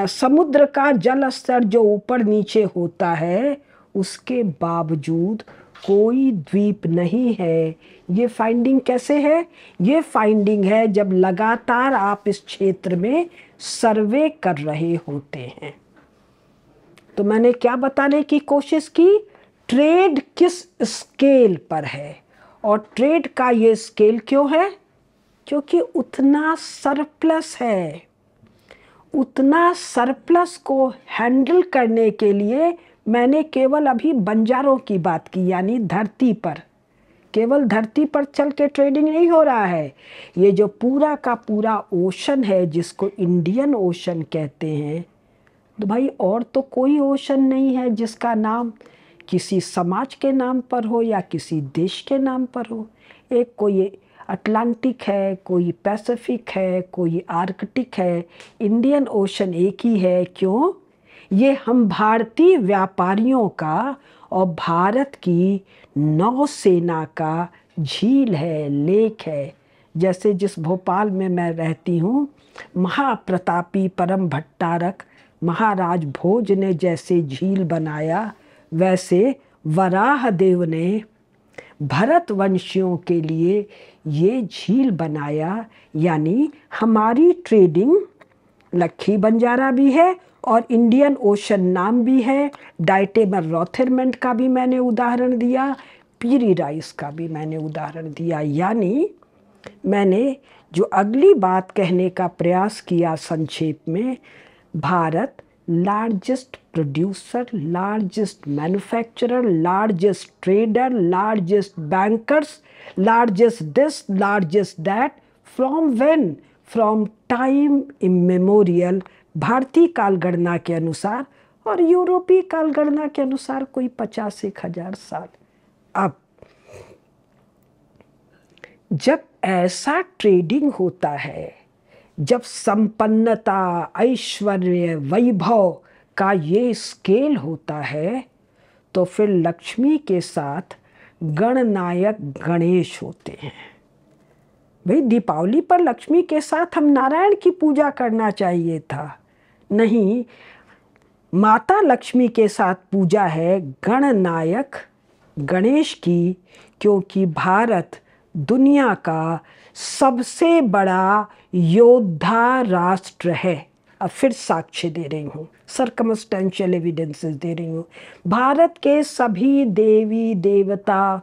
समुद्र का जल स्तर जो ऊपर नीचे होता है, उसके बावजूद कोई द्वीप नहीं है। ये फाइंडिंग कैसे है? ये फाइंडिंग है जब लगातार आप इस क्षेत्र में सर्वे कर रहे होते हैं। तो मैंने क्या बताने की कोशिश की, ट्रेड किस स्केल पर है, और ट्रेड का ये स्केल क्यों है, क्योंकि उतना सरप्लस है। उतना सरप्लस को हैंडल करने के लिए मैंने केवल अभी बंजारों की बात की, यानी धरती पर, केवल धरती पर चल के ट्रेडिंग नहीं हो रहा है। ये जो पूरा का पूरा ओशन है जिसको इंडियन ओशन कहते हैं, तो भाई और तो कोई ओशन नहीं है जिसका नाम किसी समाज के नाम पर हो या किसी देश के नाम पर हो। एक कोई अटलांटिक है, कोई पैसिफिक है, कोई आर्कटिक है, इंडियन ओशन एक ही है। क्यों? ये हम भारतीय व्यापारियों का और भारत की नौसेना का झील है, लेक है। जैसे जिस भोपाल में मैं रहती हूँ, महाप्रतापी परम भट्टारक महाराज भोज ने जैसे झील बनाया, वैसे वराहदेव ने भरतवंशियों के लिए ये झील बनाया। यानी हमारी ट्रेडिंग लक्खी बंजारा भी है और इंडियन ओशन नाम भी है। डाइटेमर रॉथरमैंड का भी मैंने उदाहरण दिया, पीरी राइस का भी मैंने उदाहरण दिया। यानी मैंने जो अगली बात कहने का प्रयास किया संक्षेप में, Bharat largest producer, largest manufacturer, largest trader, largest bankers, largest this, largest that, from when, from time immemorial. भारतीय कालगणना के अनुसार और यूरोपीय कालगणना के अनुसार कोई 50-1,000 साल। अब जब ऐसा ट्रेडिंग होता है, जब संपन्नता, ऐश्वर्य, वैभव का ये स्केल होता है, तो फिर लक्ष्मी के साथ गणनायक गणेश होते हैं। भाई दीपावली पर लक्ष्मी के साथ हम नारायण की पूजा करना चाहिए था, नहीं, माता लक्ष्मी के साथ पूजा है गणनायक गणेश की, क्योंकि भारत दुनिया का सबसे बड़ा योद्धा राष्ट्र है। अब फिर साक्ष्य दे रही हूँ, सर्कमस्टेंशियल एविडेंसेस दे रही हूँ। भारत के सभी देवी देवता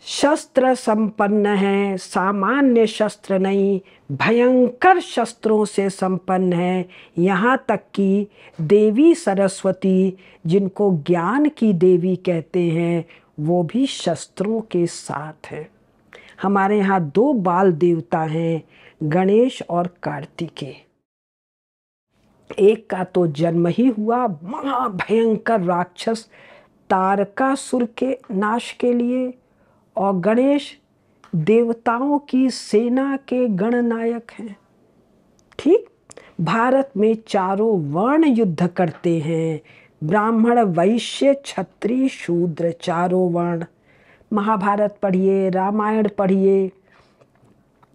शस्त्र संपन्न हैं, सामान्य शस्त्र नहीं, भयंकर शस्त्रों से संपन्न है। यहाँ तक कि देवी सरस्वती, जिनको ज्ञान की देवी कहते हैं, वो भी शस्त्रों के साथ हैं। हमारे यहाँ 2 बाल देवता हैं, गणेश और कार्तिकेय। एक का तो जन्म ही हुआ महाभयंकर राक्षस तारकासुर के नाश के लिए, और गणेश देवताओं की सेना के गणनायक हैं। ठीक, भारत में 4 वर्ण युद्ध करते हैं, ब्राह्मण, वैश्य, क्षत्रिय, शूद्र, 4 वर्ण। महाभारत पढ़िए, रामायण पढ़िए,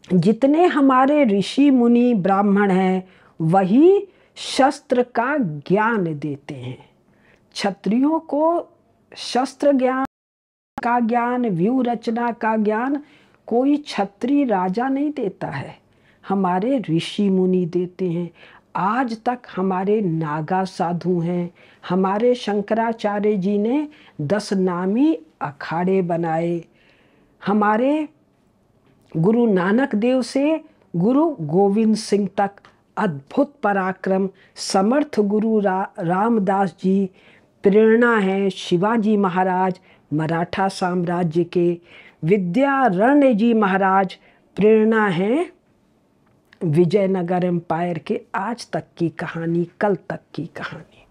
जितने हमारे ऋषि मुनि ब्राह्मण हैं वही शस्त्र का ज्ञान देते हैं। क्षत्रियों को शस्त्र ज्ञान का ज्ञान, व्यूह रचना का ज्ञान कोई क्षत्रिय राजा नहीं देता है, हमारे ऋषि मुनि देते हैं। आज तक हमारे नागा साधु हैं, हमारे शंकराचार्य जी ने 10 नामी अखाड़े बनाए, हमारे गुरु नानक देव से गुरु गोविंद सिंह तक अद्भुत पराक्रम, समर्थ गुरु रामदास जी प्रेरणा हैं, शिवाजी महाराज मराठा साम्राज्य के, विद्यारण्य जी महाराज प्रेरणा हैं विजयनगर एम्पायर के। आज तक की कहानी, कल तक की कहानी।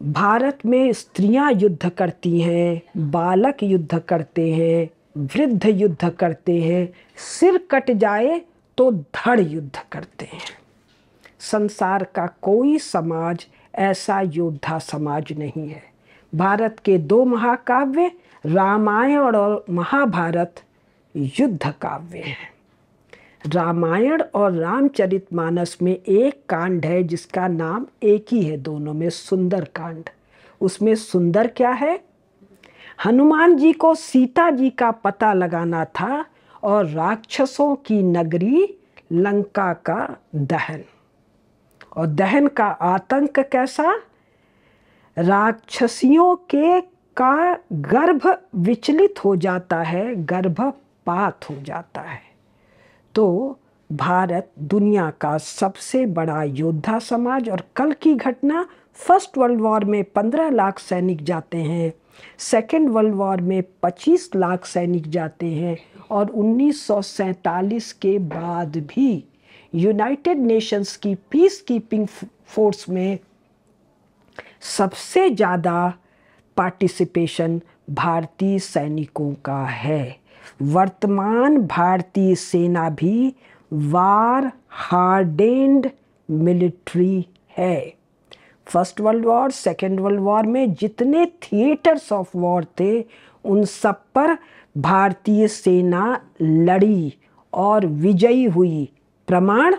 भारत में स्त्रियां युद्ध करती हैं, बालक युद्ध करते हैं, वृद्ध युद्ध करते हैं, सिर कट जाए तो धड़ युद्ध करते हैं। संसार का कोई समाज ऐसा योद्धा समाज नहीं है। भारत के 2 महाकाव्य रामायण और महाभारत युद्ध काव्य हैं। रामायण और रामचरितमानस में एक कांड है जिसका नाम एक ही है दोनों में, सुंदर कांड। उसमें सुंदर क्या है? हनुमान जी को सीता जी का पता लगाना था और राक्षसों की नगरी लंका का दहन। और दहन का आतंक कैसा? राक्षसियों के का गर्भ विचलित हो जाता है, गर्भपात हो जाता है। तो भारत दुनिया का सबसे बड़ा योद्धा समाज। और कल की घटना, फर्स्ट वर्ल्ड वॉर में 15 लाख सैनिक जाते हैं, सेकेंड वर्ल्ड वॉर में 25 लाख सैनिक जाते हैं, और 1947 के बाद भी यूनाइटेड नेशंस की पीस कीपिंग फोर्स में सबसे ज़्यादा पार्टिसिपेशन भारतीय सैनिकों का है। वर्तमान भारतीय सेना भी वार हार्डेंड मिलिट्री है। First world war, second world war में जितने थिएटर्स ऑफ वॉर थे, उन सब पर भारतीय सेना लड़ी और विजयी हुई। प्रमाण,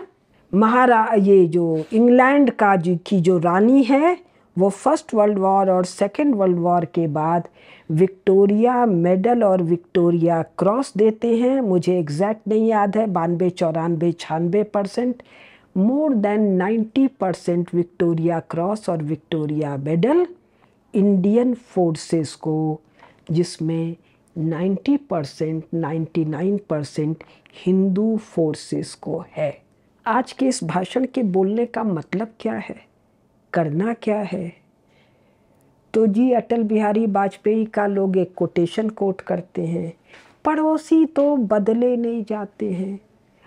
ये जो इंग्लैंड की जो रानी है, वो फर्स्ट वर्ल्ड वॉर और सेकेंड वर्ल्ड वॉर के बाद विक्टोरिया मेडल और विक्टोरिया क्रॉस देते हैं। मुझे एग्जैक्ट नहीं याद है, 92, 94, 96%, मोर देन 90% विक्टोरिया क्रॉस और विक्टोरिया मेडल इंडियन फोर्सेस को, जिसमें 90%, 99% हिंदू फोर्सेस को है। आज के इस भाषण के बोलने का मतलब क्या है, करना क्या है? तो जी अटल बिहारी वाजपेयी का लोग एक कोटेशन कोट करते हैं, पड़ोसी तो बदले नहीं जाते हैं।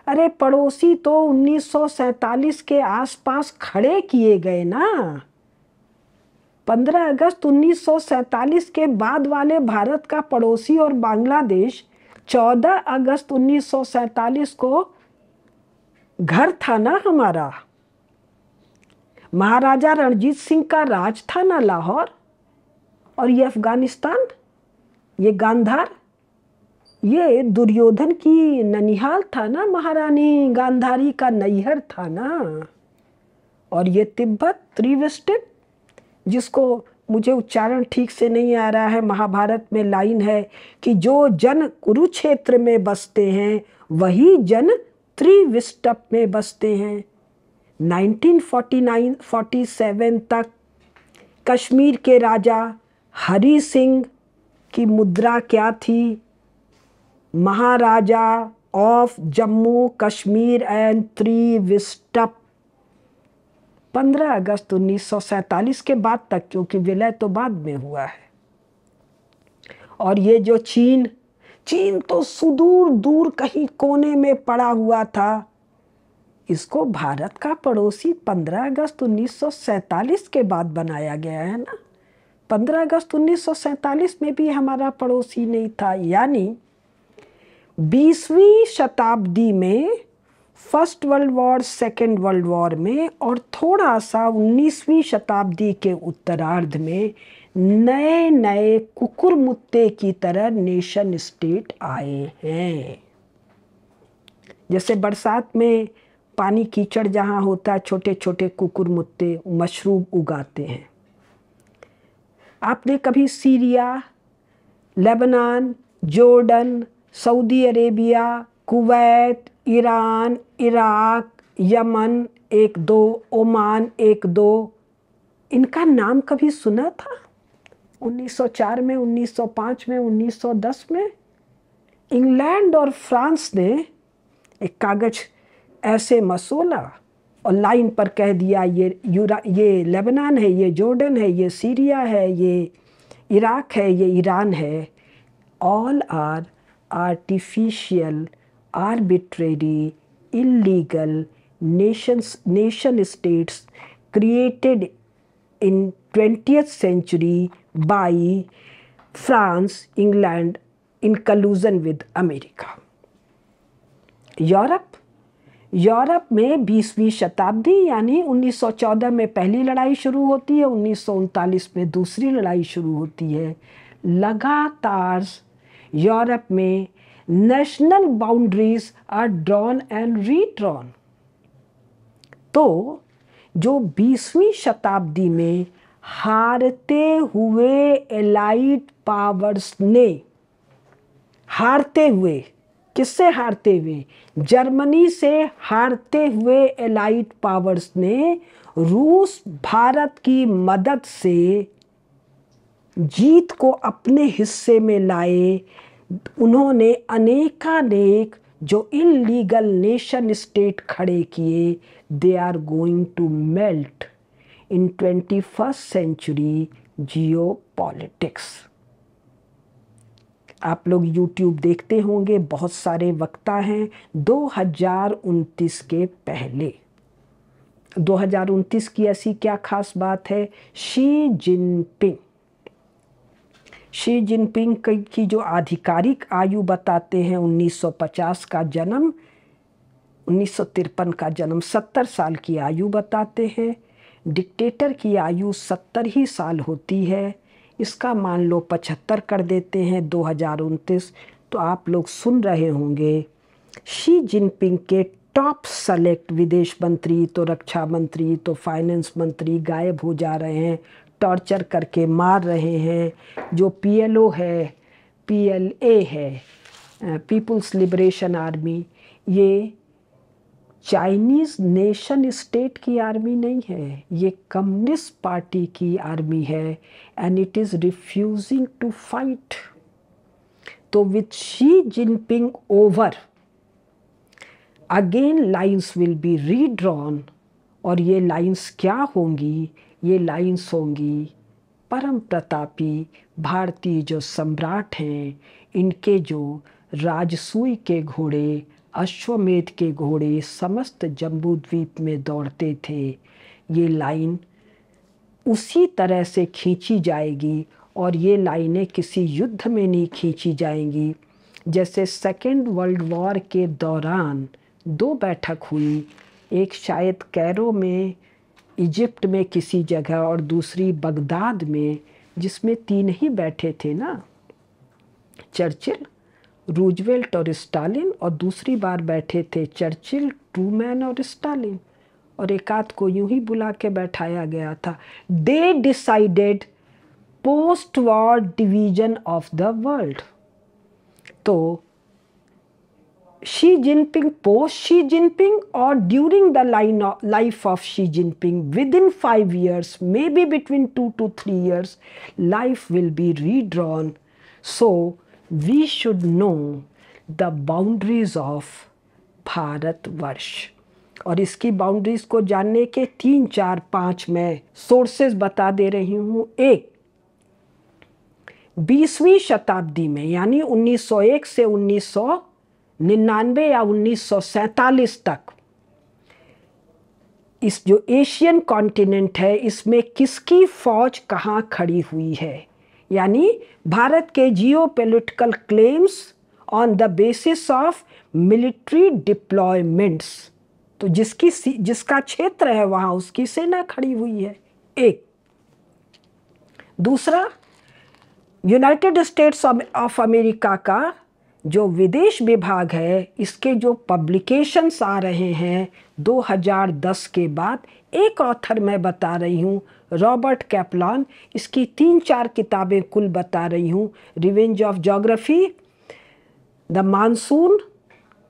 अरे पड़ोसी तो 1947 के आसपास खड़े किए गए ना। 15 अगस्त 1947 के बाद वाले भारत का पड़ोसी और बांग्लादेश 14 अगस्त 1947 को घर था ना हमारा। महाराजा रणजीत सिंह का राज था ना लाहौर। और ये अफगानिस्तान, ये गांधार, ये दुर्योधन की ननिहाल था ना, महारानी गांधारी का नैहर था ना। और ये तिब्बत त्रिवेष्टित, जिसको मुझे उच्चारण ठीक से नहीं आ रहा है, महाभारत में लाइन है कि जो जन कुरुक्षेत्र में बसते हैं वही जन त्रिविष्टप में बसते हैं। 1947 तक कश्मीर के राजा हरि सिंह की मुद्रा क्या थी? महाराजा ऑफ जम्मू कश्मीर एंड त्रिविष्टप। 15 अगस्त 1947 के बाद तक, क्योंकि विलय तो बाद में हुआ है। और ये जो चीन तो सुदूर दूर कहीं कोने में पड़ा हुआ था। इसको भारत का पड़ोसी 15 अगस्त 1947 के बाद बनाया गया है ना। 15 अगस्त 1947 में भी हमारा पड़ोसी नहीं था। यानी 20वीं शताब्दी में first world war, second world war में, और थोड़ा सा 19वीं शताब्दी के उत्तरार्ध में नए नए कुकुरमुत्ते की तरह नेशन स्टेट आए हैं। जैसे बरसात में पानी कीचड़ जहाँ होता है, छोटे छोटे कुकुरमुत्ते मशरूम उगाते हैं। आपने कभी Syria, Lebanon, Jordan, Saudi Arabia, Kuwait, Iran, Iraq, Yemen 1-2, Oman 1-2, इनका नाम कभी सुना था? 1904 में, 1905 में, 1910 में इंग्लैंड और फ्रांस ने एक कागज ऐसे मसोला और लाइन पर कह दिया ये लेबनान है, ये जॉर्डन है, ये सीरिया है, ये इराक है, ये ईरान है। All are artificial, arbitrary, illegal nation states created in 20th century by France, England in collusion with America. Europe में 20वीं शताब्दी यानी 1914 में पहली लड़ाई शुरू होती है, 1939 में दूसरी लड़ाई शुरू होती है। लगातार यूरोप में national boundaries are drawn and redrawn. तो जो 20वीं शताब्दी में हारते हुए एलाइड पावर्स ने, हारते हुए किससे हारते हुए? जर्मनी से हारते हुए एलाइड पावर्स ने रूस भारत की मदद से जीत को अपने हिस्से में लाए। उन्होंने अनेकानेक जो इलीगल नेशन स्टेट खड़े किए। They are going to melt in 21st century geopolitics. आप लोग YouTube देखते होंगे, बहुत सारे वक्ता हैं 2029 के पहले। 2029 की ऐसी क्या खास बात है? शी जिनपिंग की जो आधिकारिक आयु बताते हैं 1950 का जन्म, 1953 का जन्म, 70 साल की आयु बताते हैं। डिक्टेटर की आयु 70 ही साल होती है। इसका मान लो 75 कर देते हैं 2029। तो आप लोग सुन रहे होंगे शी जिनपिंग के टॉप सेलेक्ट विदेश मंत्री, तो रक्षा मंत्री, तो फाइनेंस मंत्री गायब हो जा रहे हैं, टॉर्चर करके मार रहे हैं। जो PLO है, PLA है, पीपुल्स लिबरेशन आर्मी, ये चाइनीज़ नेशन स्टेट की आर्मी नहीं है, ये कम्युनिस्ट पार्टी की आर्मी है। And it is refusing to fight. तो with Xi Jinping over again lines will be redrawn. और ये लाइन्स क्या होंगी? ये लाइन्स होंगी परम प्रतापी भारतीय जो सम्राट हैं, इनके जो राजसूय के घोड़े, अश्वमेध के घोड़े समस्त जम्बू द्वीप में दौड़ते थे। ये लाइन उसी तरह से खींची जाएगी। और ये लाइनें किसी युद्ध में नहीं खींची जाएंगी। जैसे सेकेंड वर्ल्ड वॉर के दौरान 2 बैठक हुई, एक शायद कैरो में, इजिप्ट में किसी जगह, और दूसरी बगदाद में, जिसमें 3 ही बैठे थे ना, चर्चिल, रूजवेल्ट और स्टालिन। और दूसरी बार बैठे थे चर्चिल, ट्रूमैन और स्टालिन, और एक आध को यूं ही बुला के बैठाया गया था। They decided post war division of the world. तो Xi Jinping, post Xi Jinping, और during the life of Xi Jinping, within 5 years, maybe between 2 to 3 years, life will be redrawn. So we should know the boundaries of Bharatvarsh. और इसकी boundaries को जानने के 3, 4, 5 मैं sources बता दे रही हूँ। एक, 20वीं शताब्दी में, यानी 1901 से 1999 या 1947 तक, इस जो एशियन कॉन्टिनेंट है, इसमें किसकी फौज कहाँ खड़ी हुई है। यानी भारत के geopolitical claims on the basis of military deployments. तो जिसका क्षेत्र है वहाँ उसकी सेना खड़ी हुई है। एक। दूसरा, यूनाइटेड स्टेट्स ऑफ अमेरिका का जो विदेश विभाग है, इसके जो पब्लिकेशंस आ रहे हैं 2010 के बाद, एक ऑथर मैं बता रही हूँ, रॉबर्ट कैपलान, इसकी 3-4 किताबें कुल बता रही हूँ। Revenge of geography, the monsoon,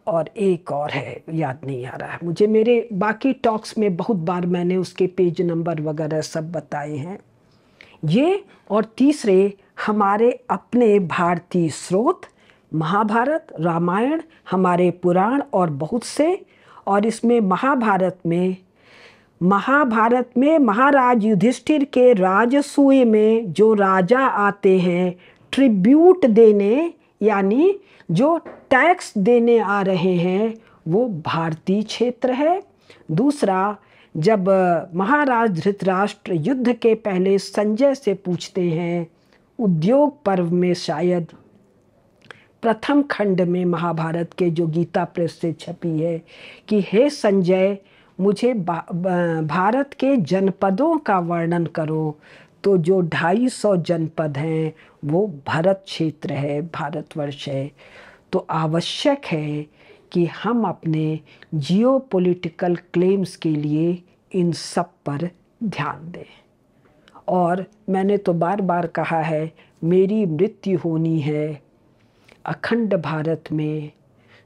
और एक और है, याद नहीं आ रहा है मुझे। मेरे बाकी टॉक्स में बहुत बार मैंने उसके पेज नंबर वगैरह सब बताए हैं ये। और तीसरे, हमारे अपने भारतीय स्रोत, महाभारत, रामायण, हमारे पुराण और बहुत से। और इसमें महाभारत में महाराज युधिष्ठिर के राजसूय में जो राजा आते हैं ट्रिब्यूट देने, यानी जो टैक्स देने आ रहे हैं, वो भारतीय क्षेत्र है। दूसरा, जब महाराज धृतराष्ट्र युद्ध के पहले संजय से पूछते हैं, उद्योग पर्व में शायद प्रथम खंड में महाभारत के जो गीता प्रेस से छपी है, कि हे संजय, मुझे भारत के जनपदों का वर्णन करो। तो जो 250 जनपद हैं वो भरत क्षेत्र है, भारतवर्ष है। तो आवश्यक है कि हम अपने जियोपॉलिटिकल क्लेम्स के लिए इन सब पर ध्यान दें। और मैंने तो बार बार कहा है, मेरी मृत्यु होनी है अखंड भारत में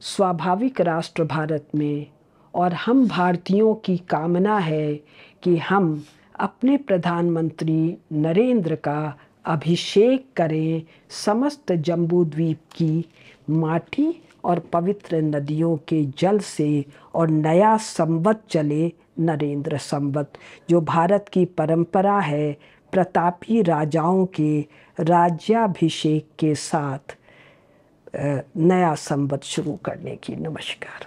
स्वाभाविक राष्ट्र भारत में, और हम भारतीयों की कामना है कि हम अपने प्रधानमंत्री नरेंद्र का अभिषेक करें समस्त जम्बू द्वीप की माटी और पवित्र नदियों के जल से, और नया संवत चले, नरेंद्र संवत, जो भारत की परंपरा है प्रतापी राजाओं के राज्याभिषेक के साथ नया संवत शुरू करने की। नमस्कार।